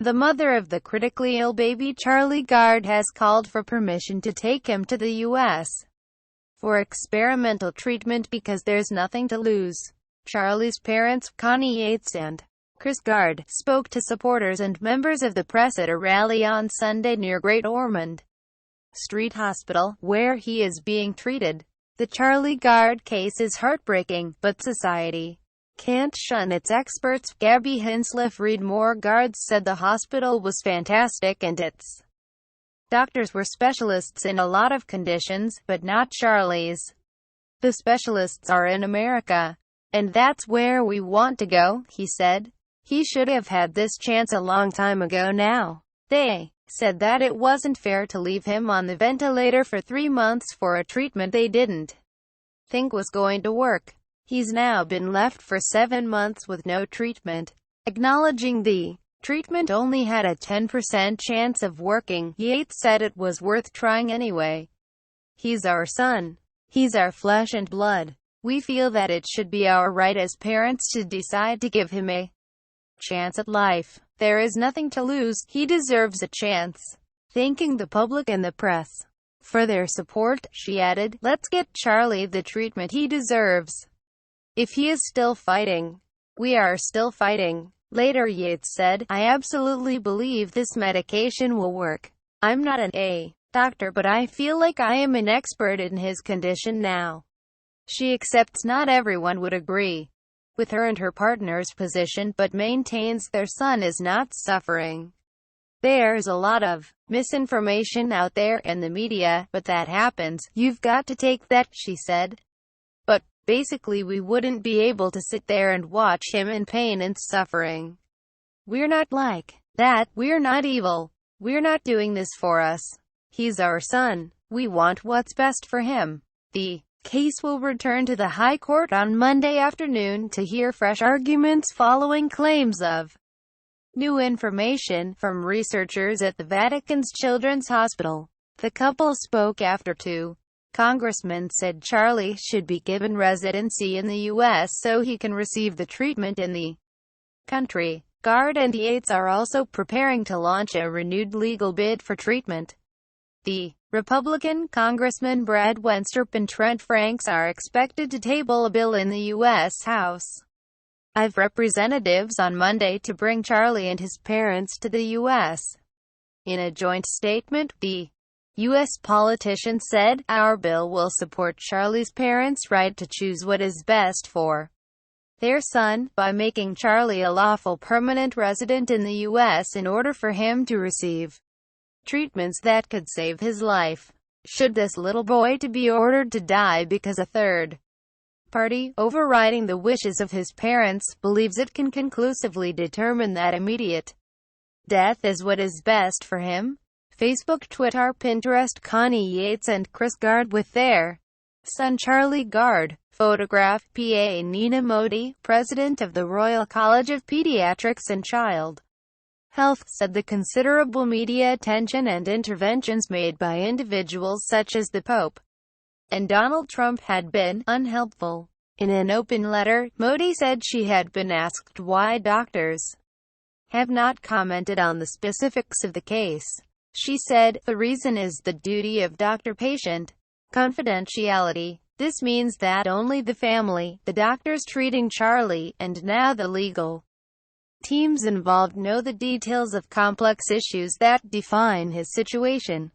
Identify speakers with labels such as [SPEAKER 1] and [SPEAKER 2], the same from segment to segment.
[SPEAKER 1] The mother of the critically ill baby Charlie Gard has called for permission to take him to the U.S. for experimental treatment because there's nothing to lose. Charlie's parents, Connie Yates and Chris Gard, spoke to supporters and members of the press at a rally on Sunday near Great Ormond Street Hospital, where he is being treated. The Charlie Gard case is heartbreaking, but society can't shun its experts. Gabby Hinsliff-Reid-Moore Gard said the hospital was fantastic and its doctors were specialists in a lot of conditions, but not Charlie's. The specialists are in America, and that's where we want to go, he said. He should have had this chance a long time ago now. They said that it wasn't fair to leave him on the ventilator for 3 months for a treatment they didn't think was going to work. He's now been left for 7 months with no treatment. Acknowledging the treatment only had a 10% chance of working, Yates said it was worth trying anyway. He's our son. He's our flesh and blood. We feel that it should be our right as parents to decide to give him a chance at life. There is nothing to lose. He deserves a chance. Thanking the public and the press for their support, she added, "Let's get Charlie the treatment he deserves. If he is still fighting, we are still fighting." Later, Yates said, "I absolutely believe this medication will work. I'm not an doctor, but I feel like I am an expert in his condition now." She accepts not everyone would agree with her and her partner's position, but maintains their son is not suffering. "There's a lot of misinformation out there in the media, but that happens. You've got to take that," she said. "But basically we wouldn't be able to sit there and watch him in pain and suffering. We're not like that. We're not evil. We're not doing this for us. He's our son. We want what's best for him." The case will return to the High Court on Monday afternoon to hear fresh arguments following claims of new information from researchers at the Vatican's Children's Hospital. The couple spoke after two congressmen said Charlie should be given residency in the U.S. so he can receive the treatment in the country. Gard and Yates are also preparing to launch a renewed legal bid for treatment. The Republican Congressman Brad Wenstrup and Trent Franks are expected to table a bill in the U.S. House of Representatives on Monday to bring Charlie and his parents to the U.S. In a joint statement, the U.S. politician said, "Our bill will support Charlie's parents' right to choose what is best for their son, by making Charlie a lawful permanent resident in the U.S. in order for him to receive treatments that could save his life. Should this little boy to be ordered to die because a third party, overriding the wishes of his parents, believes it can conclusively determine that immediate death is what is best for him?" Facebook, Twitter, Pinterest. Connie Yates and Chris Gard with their son Charlie Gard. Photograph, PA Nina Modi, president of the Royal College of Pediatrics and Child Health, said the considerable media attention and interventions made by individuals such as the Pope and Donald Trump had been unhelpful. In an open letter, Modi said she had been asked why doctors have not commented on the specifics of the case. She said, "The reason is the duty of doctor-patient confidentiality. This means that only the family, the doctors treating Charlie, and now the legal teams involved know the details of complex issues that define his situation.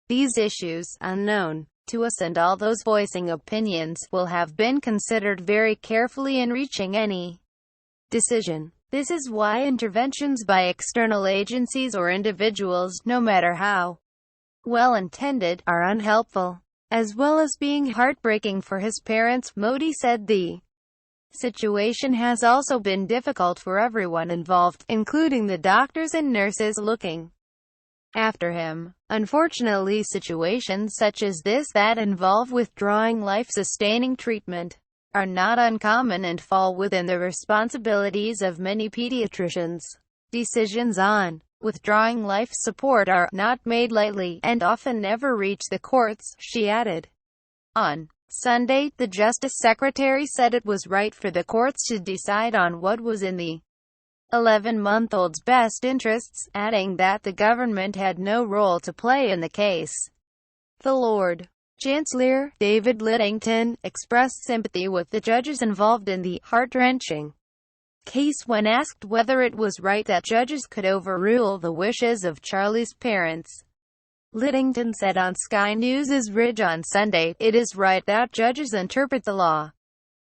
[SPEAKER 1] These issues, unknown to us and all those voicing opinions, will have been considered very carefully in reaching any decision. This is why interventions by external agencies or individuals, no matter how well-intended, are unhelpful, as well as being heartbreaking for his parents." Modi said the situation has also been difficult for everyone involved, including the doctors and nurses looking after him. Unfortunately, situations such as this that involve withdrawing life-sustaining treatment are not uncommon and fall within the responsibilities of many pediatricians. Decisions on withdrawing life support are not made lightly, and often never reach the courts, she added. On Sunday, the Justice Secretary said it was right for the courts to decide on what was in the 11-month-old's best interests, adding that the government had no role to play in the case. The Lord Chancellor, David Lidington, expressed sympathy with the judges involved in the heart-wrenching case when asked whether it was right that judges could overrule the wishes of Charlie's parents. Lidington said on Sky News' Ridge on Sunday, "It is right that judges interpret the law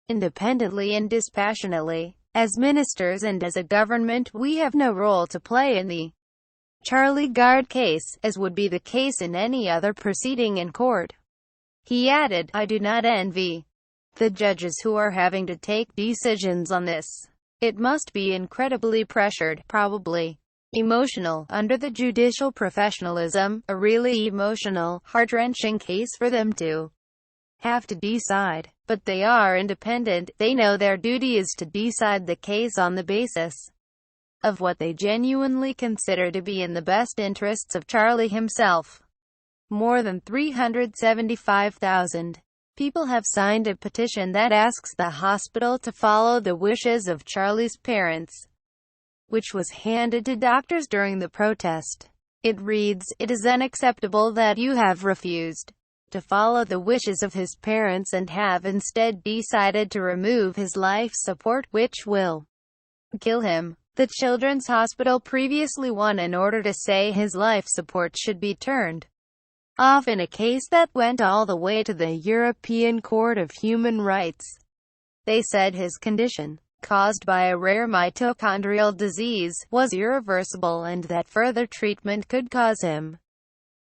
[SPEAKER 1] independently and dispassionately. As ministers and as a government, we have no role to play in the Charlie Gard case, as would be the case in any other proceeding in court." He added, "I do not envy the judges who are having to take decisions on this. It must be incredibly pressured, probably emotional, under the judicial professionalism, a really emotional, heart-wrenching case for them to have to decide. But they are independent. They know their duty is to decide the case on the basis of what they genuinely consider to be in the best interests of Charlie himself." More than 375,000 people have signed a petition that asks the hospital to follow the wishes of Charlie's parents, which was handed to doctors during the protest. It reads, "It is unacceptable that you have refused to follow the wishes of his parents and have instead decided to remove his life support, which will kill him." The Children's Hospital previously won an order to say his life support should be turned off in a case that went all the way to the European Court of Human Rights. They said his condition, caused by a rare mitochondrial disease, was irreversible and that further treatment could cause him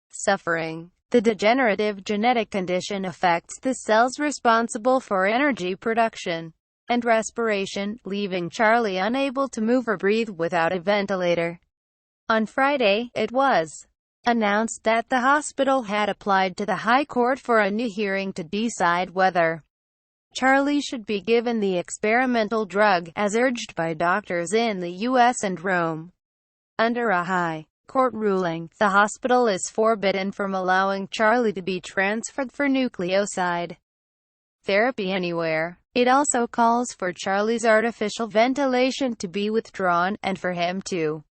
[SPEAKER 1] suffering. The degenerative genetic condition affects the cells responsible for energy production and respiration, leaving Charlie unable to move or breathe without a ventilator. On Friday, it was announced that the hospital had applied to the High Court for a new hearing to decide whether Charlie should be given the experimental drug, as urged by doctors in the U.S. and Rome. Under a High Court ruling, the hospital is forbidden from allowing Charlie to be transferred for nucleoside therapy anywhere. It also calls for Charlie's artificial ventilation to be withdrawn, and for him to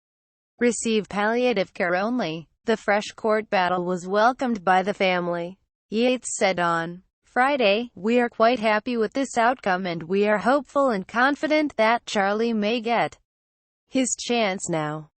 [SPEAKER 1] receive palliative care only. The fresh court battle was welcomed by the family. Yates said on Friday, "We are quite happy with this outcome and we are hopeful and confident that Charlie may get his chance now."